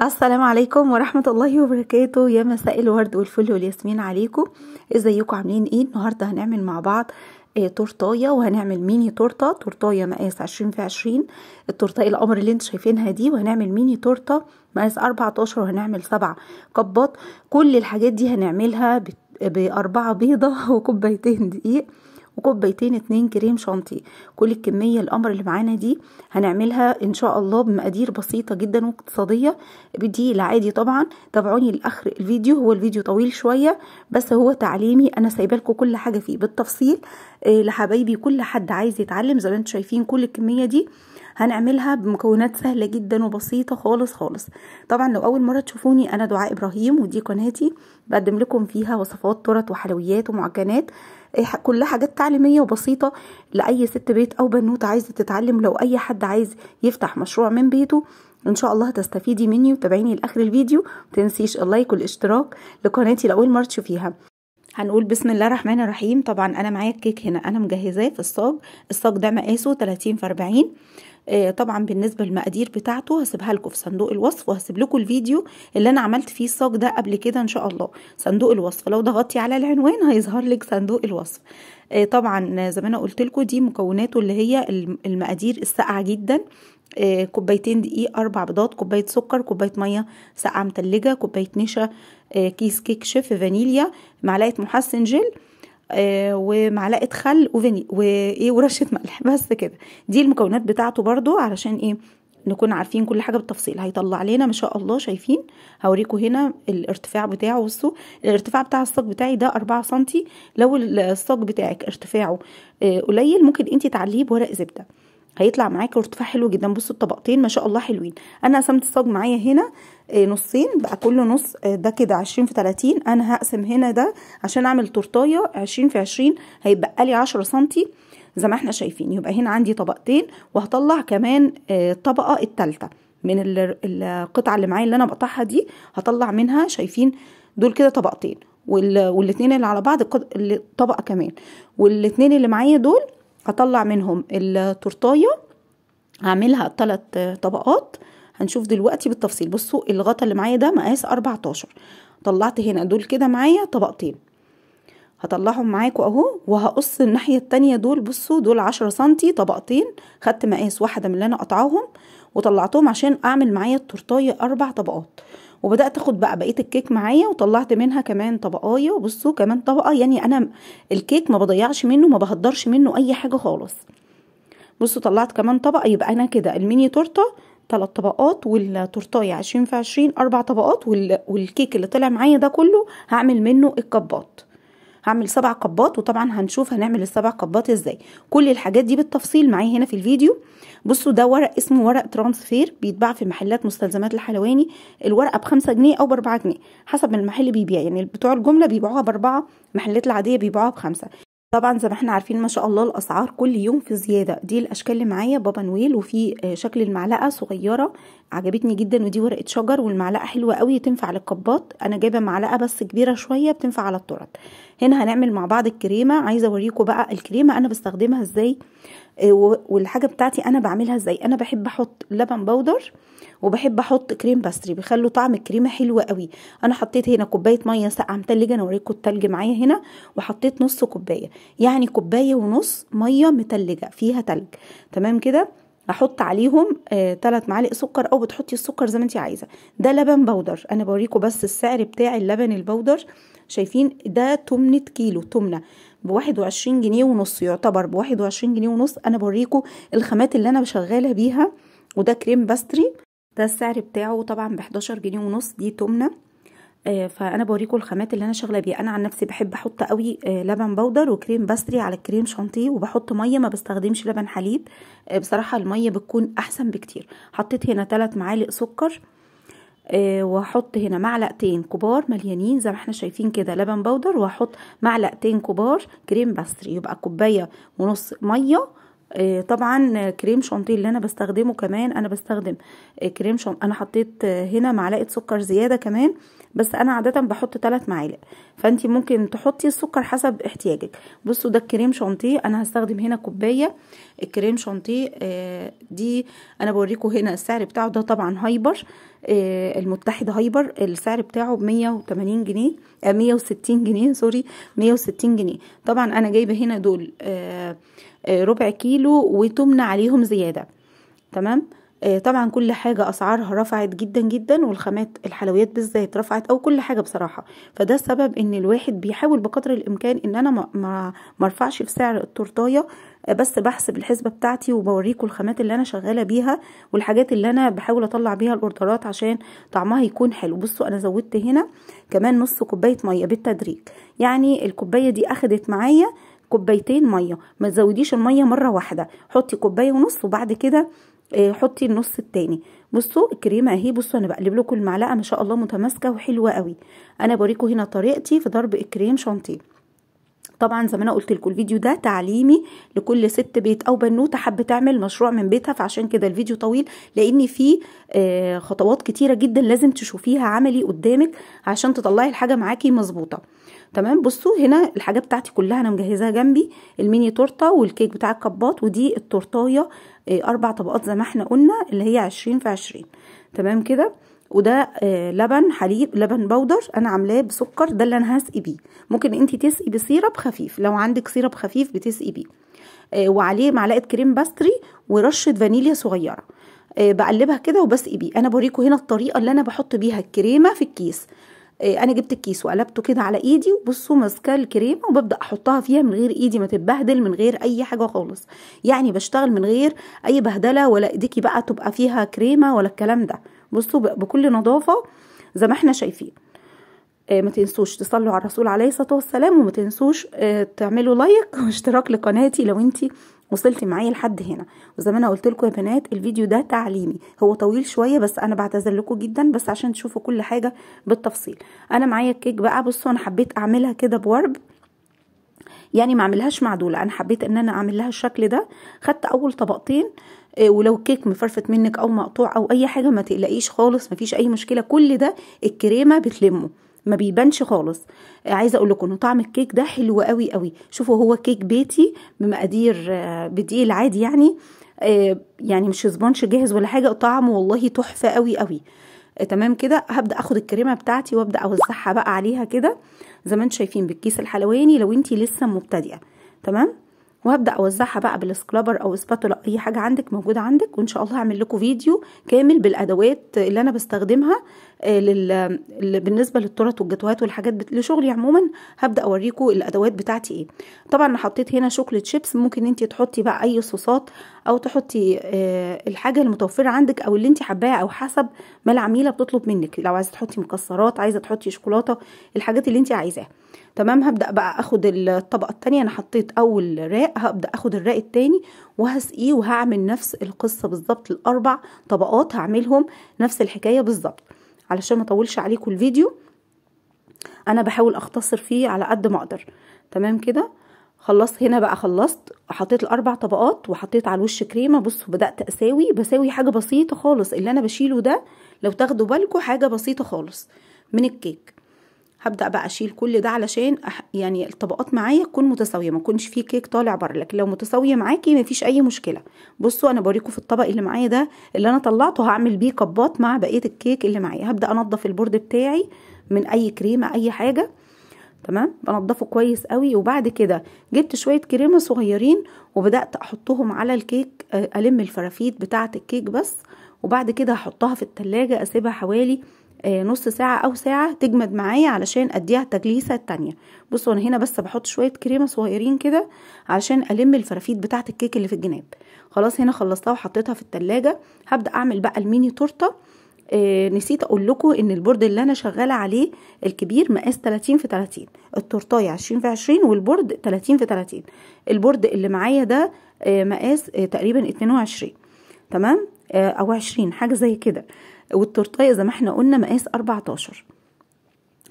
السلام عليكم ورحمة الله وبركاته. يا مساء الورد والفل والياسمين عليكم. ازيكم عاملين ايه؟ النهاردة هنعمل مع بعض تورتايه، وهنعمل ميني تورتايه مقاس 20 في 20. التورتايه القمر اللي انتوا شايفينها دي، وهنعمل ميني تورته مقاس 14، وهنعمل 7 كبات. كل الحاجات دي هنعملها ب4 بيضة وكوبايتين دقيق وكوبايتين 2 كريم شانتيه. كل الكمية القمر اللي معانا دي هنعملها ان شاء الله بمقادير بسيطة جدا واقتصادية بدي العادي. طبعا تابعوني لاخر الفيديو، هو الفيديو طويل شوية بس هو تعليمي، انا سايبه لكم كل حاجة فيه بالتفصيل لحبايبي. كل حد عايز يتعلم زي ما انتم شايفين، كل الكمية دي هنعملها بمكونات سهلة جدا وبسيطة خالص خالص. طبعا لو اول مرة تشوفوني، انا دعاء ابراهيم، ودي قناتي بقدم لكم فيها وصفات تورت وحلويات ومعجنات، كلها حاجات تعليمية وبسيطة لأي ست بيت أو بنوت عايزة تتعلم. لو أي حد عايز يفتح مشروع من بيته إن شاء الله هتستفيدي مني، وتابعيني لآخر الفيديو. متنسيش اللايك والاشتراك لقناتي لأول مرة تشوفيها. هنقول بسم الله الرحمن الرحيم. طبعا أنا معايا الكيك هنا، أنا مجهزاه في الصاج ده مقاسه 30 في 40. طبعا بالنسبه للمقادير بتاعته هسيبها لكم في صندوق الوصف، وهسيب لكم الفيديو اللي انا عملت فيه الصاج ده قبل كده ان شاء الله. صندوق الوصف لو ضغطتي على العنوان هيظهر لك صندوق الوصف. طبعا زي ما انا قلت لكم دي مكوناته اللي هي المقادير الساقعه جدا. كوبايتين دقيق، 4 بيضات، كوبايه سكر، كوبايه ميه ساقعه متلجه، كوبايه نشا، كيس كيك شيف فانيليا، معلقه محسن جل، ومعلقه خل ورشه ملح، بس كده. دي المكونات بتاعته برضو علشان ايه نكون عارفين كل حاجه بالتفصيل. هيطلع لنا ما شاء الله. شايفين؟ هوريكم هنا الارتفاع بتاعه. بصوا الارتفاع بتاع الصاج بتاعي ده 4 سنتي. لو الصاج بتاعك ارتفاعه قليل ممكن انت تعليه بورق زبده، هيطلع معاكي ارتفاع حلو جدا. بصوا الطبقتين ما شاء الله حلوين. انا قسمت الصاج معايا هنا نصين، بقى كل نص ده كده 20 في 30. انا هقسم هنا ده عشان اعمل تورتايه 20 في 20، هيبقى لي 10 سنتي زي ما احنا شايفين. يبقى هنا عندي طبقتين، وهطلع كمان الطبقه الثالثه من القطعه اللي معايا اللي انا بقطعها دي. هطلع منها، شايفين دول كده طبقتين، والاتنين اللي على بعض طبقه كمان، والاتنين اللي معايا دول هطلع منهم التورتايه، هعملها 3 طبقات. هنشوف دلوقتي بالتفصيل. بصوا الغطا اللي معايا ده مقاس 14، طلعت هنا دول كده معايا طبقتين، هطلعهم معاكم اهو، وهقص الناحيه التانية دول. بصوا دول 10 سنتي طبقتين، خدت مقاس واحده من اللي انا قطعاهم وطلعتهم عشان اعمل معايا التورتايه 4 طبقات. وبدات اخد بقى بقيه الكيك معايا وطلعت منها كمان طبقايه، وبصوا كمان طبقه. يعني انا الكيك ما بضيعش منه، ما بهدرش منه اي حاجه خالص. بصوا طلعت كمان طبقه. يبقى انا كده الميني تورته 3 طبقات، والتورتايه 20 في 20 4 طبقات، والكيك اللي طلع معايا ده كله هعمل منه الكبات. هعمل 7 كبات، وطبعا هنشوف هنعمل ال7 كبات ازاي. كل الحاجات دي بالتفصيل معايا هنا في الفيديو. بصوا ده ورق اسمه ورق ترانسفير، بيتباع في محلات مستلزمات الحلواني. الورقه ب5 جنيه او ب4 جنيه حسب ما المحل بيبيع. يعني بتوع الجمله بيبيعوها ب4، محلات العاديه بيبيعوها ب5. طبعا زي ما احنا عارفين ما شاء الله الاسعار كل يوم في زياده. دي الاشكال اللي معايا بابا نويل، وفي شكل المعلقه صغيره عجبتني جدا، ودي ورقه شجر، والمعلقه حلوه قوي تنفع للكبات. انا جايبه معلقه بس كبيره شويه بتنفع على التورت. هنا هنعمل مع بعض الكريمه. عايزه اوريكم بقى الكريمه انا بستخدمها ازاي، والحاجه بتاعتي انا بعملها ازاي. انا بحب احط لبن بودر، وبحب احط كريم باستري، بيخلوا طعم الكريمه حلو قوي. انا حطيت هنا كوبايه ميه ساقعه متلجه، انا اوريكم التلج معايا هنا، وحطيت نص كوبايه، يعني كوبايه ونص ميه متلجه فيها تلج. تمام كده. احط عليهم 3 معالق سكر، او بتحطي السكر زي ما انت عايزه. ده لبن بودر، انا بوريكم بس السعر بتاع اللبن البودر. شايفين ده 8 كيلو تمنه ب21 جنيه ونص، يعتبر ب21 جنيه ونص. انا بوريكم الخامات اللي انا بشغاله بيها. وده كريم باستري، ده السعر بتاعه طبعا ب11 جنيه ونص، دي تمنه. فانا بوريكم الخامات اللي انا شغاله بيها. انا عن نفسي بحب احط قوي لبن بودر وكريم باستري على الكريم شانتيه، وبحط ميه، ما بستخدمش لبن حليب. بصراحه الميه بتكون احسن بكتير. حطيت هنا 3 معالق سكر، وهحط هنا معلقتين كبار مليانين زي ما احنا شايفين كده لبن بودر، وهحط معلقتين كبار كريم باستري. يبقى كوبايه ونص ميه طبعا كريم شانتيه اللي انا بستخدمه كمان، انا بستخدم كريم شانتيه. انا حطيت هنا معلقه سكر زياده كمان، بس انا عاده بحط 3 معالق، فانتي ممكن تحطي السكر حسب احتياجك. بصوا ده الكريم شانتيه، انا هستخدم هنا كوبايه الكريم شانتيه. دي انا بوريكم هنا السعر بتاعه، ده طبعا هايبر، المتحده هايبر، السعر بتاعه ب180 جنيه، 160 جنيه سوري، 160 جنيه. طبعا انا جايبه هنا دول ربع كيلو وتمنى عليهم زياده. تمام. طبعا كل حاجة اسعارها رفعت جدا جدا، والخامات الحلويات بالذات رفعت، او كل حاجة بصراحة. فده السبب ان الواحد بيحاول بقدر الامكان ان انا ما ارفعش في سعر التورتايه، بس بحسب الحسبة بتاعتي وبوريكم الخامات اللي انا شغالة بيها والحاجات اللي انا بحاول اطلع بيها الاوردرات عشان طعمها يكون حلو. بصوا انا زودت هنا كمان نص كوباية مية بالتدريج، يعني الكوباية دي اخدت معايا كوبايتين مية. ما تزوديش المية مرة واحدة، حطي كوباية ونص وبعد كده حطي النص التاني. بصوا الكريمه اهي، بصوا انا بقلب لكم المعلقه ما شاء الله متماسكه وحلوه قوي. انا بوريكم هنا طريقتي في ضرب الكريم شانتيه. طبعا زي ما انا قلت لكم الفيديو ده تعليمي لكل ست بيت او بنوته حابه تعمل مشروع من بيتها، فعشان كده الفيديو طويل، لان فيه خطوات كتيره جدا لازم تشوفيها عملي قدامك عشان تطلعي الحاجه معاكي مظبوطه. تمام. بصوا هنا الحاجه بتاعتي كلها انا مجهزاها جنبي، الميني تورته والكيك بتاع الكبات، ودي التورتايه 4 طبقات زي ما احنا قلنا اللي هي 20 في 20. تمام كده. وده لبن حليب، لبن بودر انا عاملاه بسكر، ده اللي انا هسقي بيه. ممكن انتي تسقي بسيرب خفيف، لو عندك سيرب خفيف بتسقي بيه. وعليه معلقه كريم باستري ورشه فانيليا صغيره. بقلبها كده وبسقي بيه. انا بوريكم هنا الطريقه اللي انا بحط بيها الكريمه في الكيس. انا جبت الكيس وقلبته كده على ايدي، وبصوا ماسكه الكريمه وببدا احطها فيها من غير ايدي ما تتبهدل، من غير اي حاجه خالص، يعني بشتغل من غير اي بهدله، ولا ايديكي بقى تبقى فيها كريمه ولا الكلام ده. بصوا بكل نظافه زي ما احنا شايفين. ما تنسوش تصلوا على الرسول عليه الصلاه والسلام، وما تنسوش تعملوا لايك واشتراك لقناتي لو انتي وصلتي معايا لحد هنا. وزي ما انا قلت لكم يا بنات الفيديو ده تعليمي، هو طويل شويه بس انا بعتذر لكم جدا، بس عشان تشوفوا كل حاجه بالتفصيل. انا معايا الكيك بقى، بصوا انا حبيت اعملها كده بورب، يعني ما اعملهاش معدوله، انا حبيت ان انا اعمل لها الشكل ده. خدت اول طبقتين، ولو الكيك مفرفت منك او مقطوع او اي حاجه ما تقلقيش خالص، مفيش اي مشكله، كل ده الكريمه بتلمه ما بيبانش خالص. عايزه اقول لكم ان طعم الكيك ده حلو قوي قوي. شوفوا هو كيك بيتي بمقادير بدقيق العادي، يعني مش سبونج جاهز ولا حاجه، طعمه والله تحفه قوي قوي. تمام كده. هبدا اخد الكريمه بتاعتي وابدا اوزعها بقى عليها كده زي ما انتم شايفين بالكيس الحلواني لو انتي لسه مبتدئه. تمام. وهبدا اوزعها بقى بالسكرابر او سباتولا، اي حاجه عندك موجوده عندك، وان شاء الله هعمل لكم فيديو كامل بالادوات اللي انا بستخدمها بالنسبه للتورت والجاتوهات والحاجات لشغلي عموما. هبدا اوريكم الادوات بتاعتي ايه. طبعا انا حطيت هنا شوكليت شيبس، ممكن انت تحطي بقى اي صوصات او تحطي الحاجه المتوفره عندك او اللي انت حباها، او حسب ما العميله بتطلب منك، لو عايزه تحطي مكسرات، عايزه تحطي شوكولاته، الحاجات اللي انت عايزاها. تمام. هبدأ بقى اخد الطبقة التانية، انا حطيت اول راق، هبدأ اخد الراق التاني وهسقيه، وهعمل نفس القصة بالظبط، ال4 طبقات هعملهم نفس الحكاية بالظبط. علشان ما اطولش عليكم الفيديو، انا بحاول اختصر فيه على قد ما اقدر. تمام كده. خلصت هنا بقى، خلصت حطيت ال4 طبقات وحطيت على الوش كريمة. بصوا بدأت بساوي حاجة بسيطة خالص، اللي انا بشيله ده لو تاخدوا بالكم حاجة بسيطة خالص من الكيك. هبدأ بقى اشيل كل ده علشان يعني الطبقات معايا تكون متساويه، ما يكونش فيه كيك طالع بره، لكن لو متساويه معاكي مفيش اي مشكله. بصوا انا بوريكم في الطبق اللي معايا ده اللي انا طلعته هعمل بيه كبات مع بقيه الكيك اللي معايا. هبدأ انضف البورد بتاعي من اي كريمه اي حاجه. تمام. بنضفه كويس قوي، وبعد كده جبت شويه كريمه صغيرين وبدأت احطهم على الكيك، الم الفرافيت بتاعه الكيك بس، وبعد كده هحطها في التلاجة اسيبها حوالي نص ساعة او ساعة تجمد معايا علشان اديها التجليسة التانية. بصوا انا هنا بس بحط شوية كريمة صغيرين كده علشان الم الفرافيت بتاعة الكيك اللي في الجناب. خلاص هنا خلصتها وحطيتها في التلاجة. هبدأ اعمل بقى الميني تورتة. نسيت اقول لكم ان البورد اللي انا شغالة عليه الكبير مقاس 30 في 30، التورتاية 20 في 20، والبورد 30 في 30. البورد اللي معايا ده مقاس تقريبا 22. تمام. او 20 حاجة زي كده، والتورتايه زي ما احنا قلنا مقاس 14.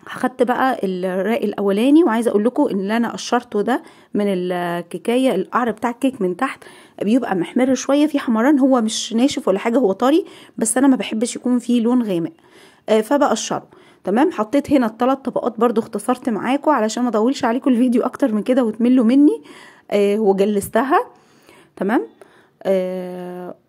اخدت بقى الرق الاولاني، وعايزه اقول لكم ان اللي انا قشرته ده من الكيكايه، القعر بتاع الكيك من تحت بيبقى محمر شويه، في حمران، هو مش ناشف ولا حاجه، هو طري، بس انا ما بحبش يكون فيه لون غامق، فبقشره. تمام. حطيت هنا ال3 طبقات، برضو اختصرت معاكم علشان ما اطولش عليكم الفيديو اكتر من كده وتملوا مني. وجلستها. تمام.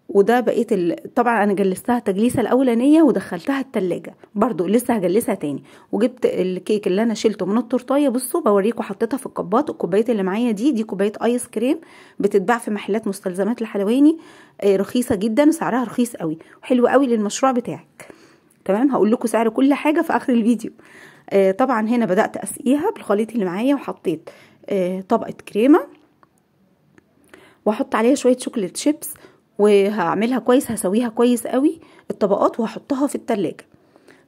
وده بقيت طبعا انا جلستها التجليسه الاولانيه ودخلتها التلاجة، برضو لسه هجلسها تاني. وجبت الكيك اللي انا شلته من التورتايه، بصوا بوريكم، حطيتها في الكبات. الكوبايات اللي معايا دي كوبايه ايس كريم، بتتباع في محلات مستلزمات الحلواني، رخيصه جدا وسعرها رخيص قوي وحلو قوي للمشروع بتاعك. تمام. هقول لكم سعر كل حاجه في اخر الفيديو. طبعا هنا بدات اسقيها بالخليط اللي معايا، وحطيت طبقه كريمه، واحط عليها شويه شوكولات شيبس، وهعملها كويس، هسويها كويس قوي الطبقات، وهحطها في التلاجة.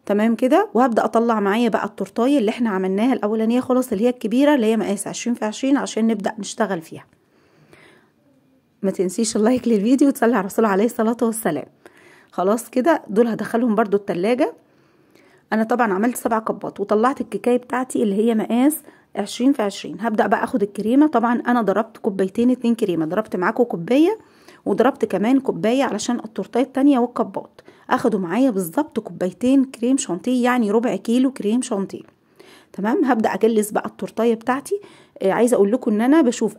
تمام كده. وهبدا اطلع معايا بقى التورتايه اللي احنا عملناها الاولانيه خلاص، اللي هي الكبيره، اللي هي مقاس 20 في 20، عشان نبدا نشتغل فيها. ما تنسيش اللايك للفيديو وتصلي على الرسول عليه الصلاه والسلام. خلاص كده، دول هدخلهم برضو التلاجة. انا طبعا عملت 7 كبات، وطلعت الكيكايه بتاعتي اللي هي مقاس 20 في 20. هبدا بقى اخد الكريمه. طبعا انا ضربت كوبايتين 2 كريمه، ضربت معاكم كوبايه، وضربت كمان كوبايه علشان التورتايه التانية والكبات. اخدوا معايا بالظبط كوبايتين كريم شانتيه، يعني ربع كيلو كريم شانتيه. تمام. هبدا اجلس بقى التورتايه بتاعتي. عايزه اقول لكم ان انا بشوف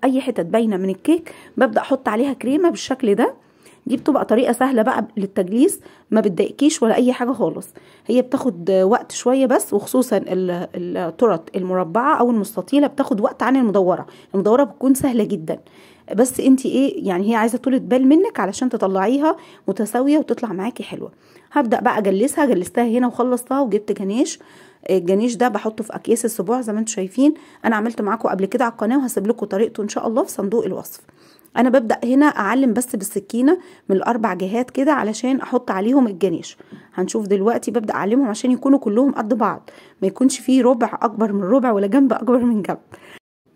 اي حتت باينه من الكيك ببدا احط عليها كريمه بالشكل ده. دي بتبقى طريقه سهله بقى للتجليس، ما بتضايقكيش ولا اي حاجه خالص. هي بتاخد وقت شويه بس، وخصوصا التورت المربعه او المستطيله بتاخد وقت عن المدوره. المدوره بتكون سهله جدا، بس انتي ايه يعني، هي عايزه طولة بال منك علشان تطلعيها متساويه وتطلع معاكي حلوه. هبدا بقى اجلسها. جلستها هنا وخلصتها، وجبت جنيش. الجنيش ده بحطه في اكياس السبوع زي ما انتم شايفين. انا عملت معاكم قبل كده على القناه، وهسيب لكم طريقته ان شاء الله في صندوق الوصف. انا ببدا هنا اعلم بس بالسكينه من ال4 جهات كده علشان احط عليهم الجنيش. هنشوف دلوقتي ببدا اعلمهم عشان يكونوا كلهم قد بعض، ما يكونش فيه ربع اكبر من ربع ولا جنب اكبر من جنب.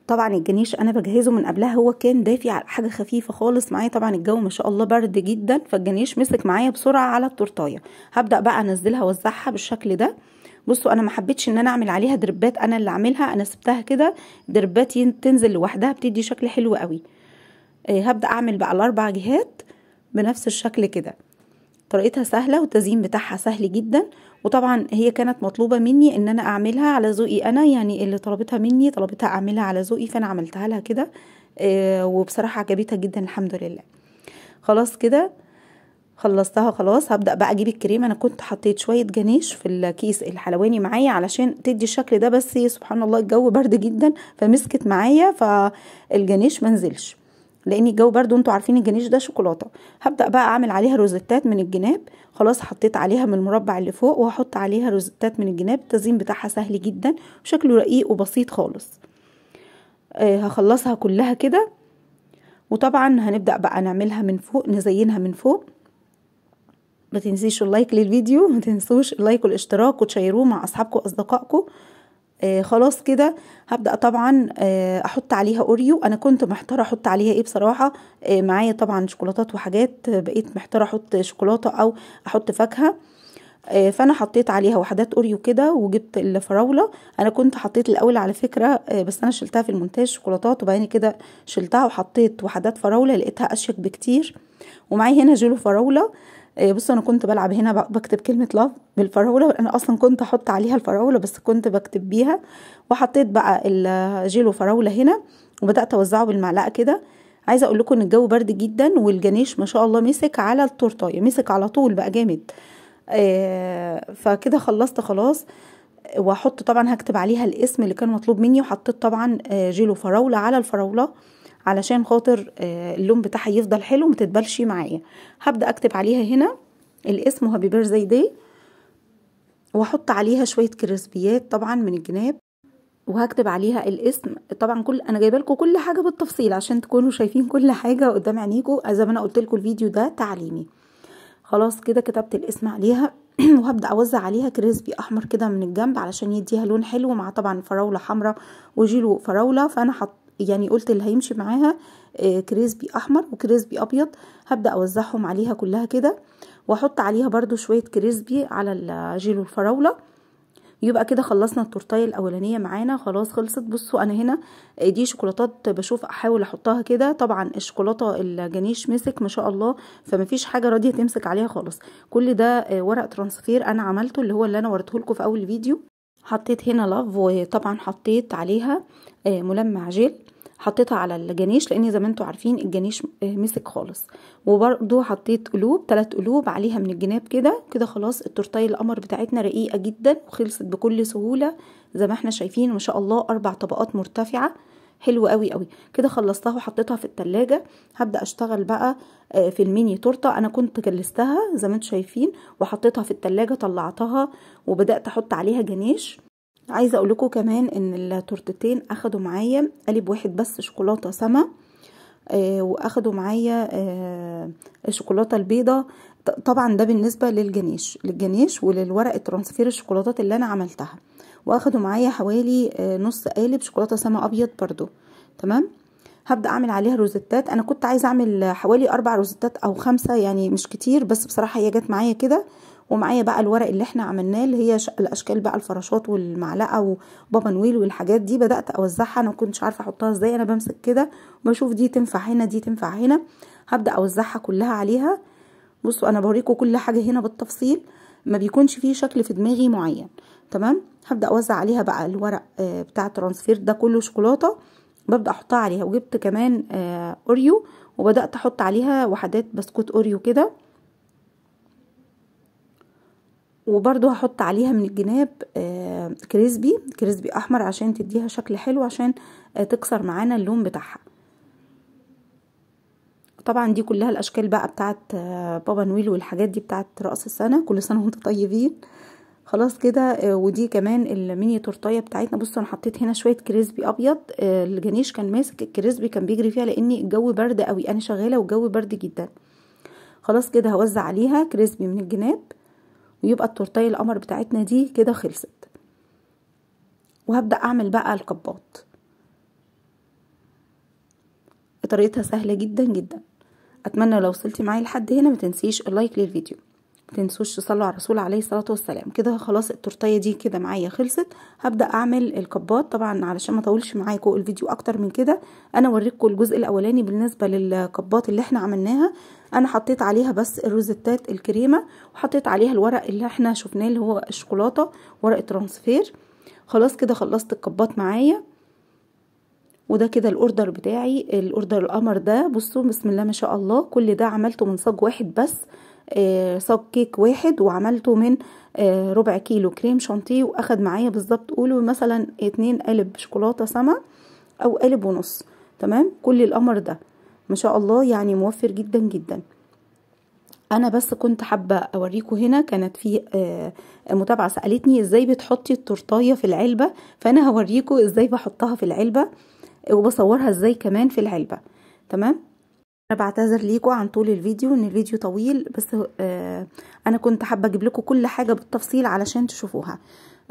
طبعا الجنيش انا بجهزه من قبلها، هو كان دافي على حاجه خفيفه خالص معايا. طبعا الجو ما شاء الله برد جدا، فالجنيش مسك معايا بسرعه على التورتايه. هبدا بقى انزلها واوزعها بالشكل ده. بصوا انا ما حبيتش ان انا اعمل عليها دربات، انا اللي اعملها، انا سبتها كده دربات تنزل لوحدها، بتدي شكل حلو قوي. هبدا اعمل بقى ال4 جهات بنفس الشكل كده. طريقتها سهله والتزيين بتاعها سهل جدا، وطبعا هي كانت مطلوبه مني ان انا اعملها على ذوقي انا، يعني اللي طلبتها مني طلبتها اعملها على ذوقي، فانا عملتها لها كده. وبصراحه عجبتها جدا الحمد لله. خلاص كده خلصتها خلاص. هبدا بقى اجيب الكريم. انا كنت حطيت شويه جنيش في الكيس الحلواني معايا علشان تدي الشكل ده، بس سبحان الله الجو برد جدا فمسكت معايا، فالجنيش منزلش، لان الجو برضو انتوا عارفين الجنيش ده شوكولاته. هبدا بقى اعمل عليها روزتات من الجناب. خلاص حطيت عليها من المربع اللي فوق، وهحط عليها روزتات من الجناب. التزيين بتاعها سهل جدا وشكله رقيق وبسيط خالص. هخلصها كلها كده. وطبعا هنبدا بقى نعملها من فوق، نزينها من فوق. ما تنسيش اللايك للفيديو، ما تنسوش اللايك والاشتراك، وتشيروه مع اصحابكم واصدقائكم. خلاص كده. هبدأ طبعا احط عليها اوريو. انا كنت محتاره احط عليها ايه بصراحه. معايا طبعا شوكولاتات وحاجات، بقيت محتاره احط شوكولاته او احط فاكهه. فانا حطيت عليها وحدات اوريو كده، وجبت الفراوله. انا كنت حطيت الاول على فكره، بس انا شلتها في المونتاج شوكولاتات، وبعدين كده شلتها وحطيت وحدات فراوله، لقيتها اشيك بكتير. ومعايا هنا جيلو فراوله. بصوا انا كنت بلعب هنا بكتب كلمه لاف بالفراوله، انا اصلا كنت احط عليها الفراوله بس كنت بكتب بيها. وحطيت بقى الجيلو فراوله هنا، وبدات اوزعه بالمعلقه كده. عايزه اقول لكم ان الجو برد جدا، والجنيش ما شاء الله مسك على التورتايه، مسك على طول بقى جامد. فكده خلصت خلاص. واحط طبعا هكتب عليها الاسم اللي كان مطلوب مني، وحطيت طبعا جيلو فراوله على الفراوله علشان خاطر اللون بتاعها يفضل حلو متتبلش معايا. هبدا اكتب عليها هنا الاسم وهابي بيرثداي داي، واحط عليها شويه كريسبيات طبعا من الجناب، وهكتب عليها الاسم. طبعا انا جايبه لكم كل حاجه بالتفصيل عشان تكونوا شايفين كل حاجه قدام عينيكم، زي ما انا قلت لكم الفيديو ده تعليمي. خلاص كده كتبت الاسم عليها. وهبدا اوزع عليها كريسبي احمر كده من الجنب علشان يديها لون حلو، مع طبعا فراوله حمراء وجيلو فراوله. فانا يعني قلت اللي هيمشي معاها كريسبي احمر وكريسبي ابيض. هبدا اوزعهم عليها كلها كده، واحط عليها برضو شويه كريسبي على الجيلو الفراوله. يبقى كده خلصنا التورتايه الاولانيه معانا، خلاص خلصت. بصوا انا هنا دي شوكولاتات بشوف احاول احطها كده، طبعا الشوكولاته الجنيش مسك ما شاء الله، فمفيش حاجه راضيه تمسك عليها خالص. كل ده ورق ترانسفير انا عملته، اللي هو اللي انا وريته لكم في اول فيديو. حطيت هنا لاف، وطبعا حطيت عليها ملمع جل، حطيتها على الجنيش لان زي ما انتم عارفين الجنيش مسك خالص. وبرده حطيت قلوب، 3 قلوب عليها من الجناب كده. كده خلاص التورتايه القمر بتاعتنا رقيقه جدا وخلصت بكل سهوله زي ما احنا شايفين ما شاء الله، 4 طبقات مرتفعه، حلوه قوي قوي. كده خلصتها وحطيتها في التلاجة. هبدا اشتغل بقى في الميني تورته. انا كنت جلستها زي ما انتم شايفين وحطيتها في التلاجة، طلعتها وبدات احط عليها جنيش. عايزه اقول لكم كمان ان التورتتين اخدوا معايا قالب واحد بس شوكولاته سما، واخدوا معايا الشوكولاته البيضه. طبعا ده بالنسبه للجنيش وللورق الترانسفير الشوكولاتات اللي انا عملتها. واخدوا معايا حوالي نص قالب شوكولاته سما ابيض برضو. تمام. هبدا اعمل عليها روزتات. انا كنت عايزه اعمل حوالي 4 روزتات او 5، يعني مش كتير، بس بصراحه هي جت معايا كده. ومعايا بقى الورق اللي احنا عملناه اللي هي الاشكال بقى، الفراشات والمعلقه وبابا نويل والحاجات دي. بدات اوزعها، انا كنتش عارفه احطها ازاي، انا بمسك كده وبشوف دي تنفع هنا دي تنفع هنا. هبدا اوزعها كلها عليها. بصوا انا بوريكم كل حاجه هنا بالتفصيل، ما بيكونش فيه شكل في دماغي معين. تمام. هبدا اوزع عليها بقى الورق بتاع الترانسفير ده كله شوكولاته، ببدا احطها عليها. وجبت كمان اوريو وبدات احط عليها وحدات بسكوت اوريو كده، وبرضو هحط عليها من الجناب كريسبي احمر عشان تديها شكل حلو، عشان تكسر معانا اللون بتاعها. طبعا دي كلها الاشكال بقى بتاعت بابا نويل والحاجات دي بتاعت رأس السنة. كل سنة وانتم طيبين. خلاص كده. ودي كمان الميني تورتايه بتاعتنا. بصوا انا حطيت هنا شويه كريسبي ابيض. الجنيش كان ماسك الكريسبي كان بيجري فيها لان الجو برد قوي، انا شغاله والجو برد جدا. خلاص كده هوزع عليها كريسبي من الجناب، ويبقى التورتايه القمر بتاعتنا دي كده خلصت. وهبدا اعمل بقى القباط. طريقتها سهله جدا جدا. اتمنى لو وصلتي معايا لحد هنا ما تنسيش اللايك للفيديو، ما تنسوش تصلوا على الرسول عليه الصلاه والسلام. كده خلاص التورتايه دي كده معايا خلصت. هبدا اعمل القباط. طبعا علشان ما اطولش معاكم الفيديو اكتر من كده، انا اوريكم الجزء الاولاني بالنسبه للقباط اللي احنا عملناها. انا حطيت عليها بس الروزتات الكريمه، وحطيت عليها الورق اللي احنا شفناه اللي هو الشوكولاته، ورق ترانسفير. خلاص كده خلصت القباط معايا. وده كده الاوردر بتاعي، الاوردر القمر ده. بصوا بسم الله ما شاء الله، كل ده عملته من صاج واحد بس، صاج كيك واحد، وعملته من ربع كيلو كريم شانتيه، واخد معايا بالظبط قولوا مثلا 2 قالب شوكولاته سما او قالب ونص. تمام. كل القمر ده ما شاء الله يعني موفر جدا جدا. انا بس كنت حابه اوريكم هنا، كانت في متابعه سالتني ازاي بتحطي التورتايه في العلبه، فانا هوريكم ازاي بحطها في العلبه وبصورها ازاي كمان في العلبه. تمام. انا بعتذر ليكم عن طول الفيديو، ان الفيديو طويل، بس انا كنت حابه اجيب لكم كل حاجه بالتفصيل علشان تشوفوها.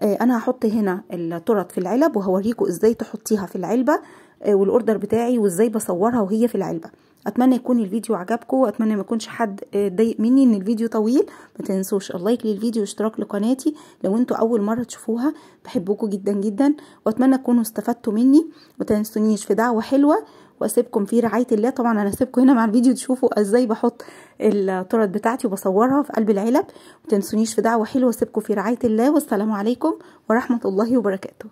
انا هحط هنا التورت في العلب وهوريكم ازاي تحطيها في العلبه، والاوردر بتاعي وازاي بصورها وهي في العلبه. اتمنى يكون الفيديو عجبكم، واتمنى ما يكونش حد ضايق مني ان الفيديو طويل. ما تنسوش اللايك للفيديو واشتراك لقناتي لو انتوا اول مره تشوفوها. بحبكم جدا جدا، واتمنى تكونوا استفدتوا مني. ما تنسونيش في دعوه حلوه، واسيبكم في رعايه الله. طبعا انا هسيبكم هنا مع الفيديو تشوفوا ازاي بحط التورت بتاعتي وبصورها في قلب العلب. ما تنسونيش في دعوه حلوه، واسيبكم في رعايه الله، والسلام عليكم ورحمه الله وبركاته.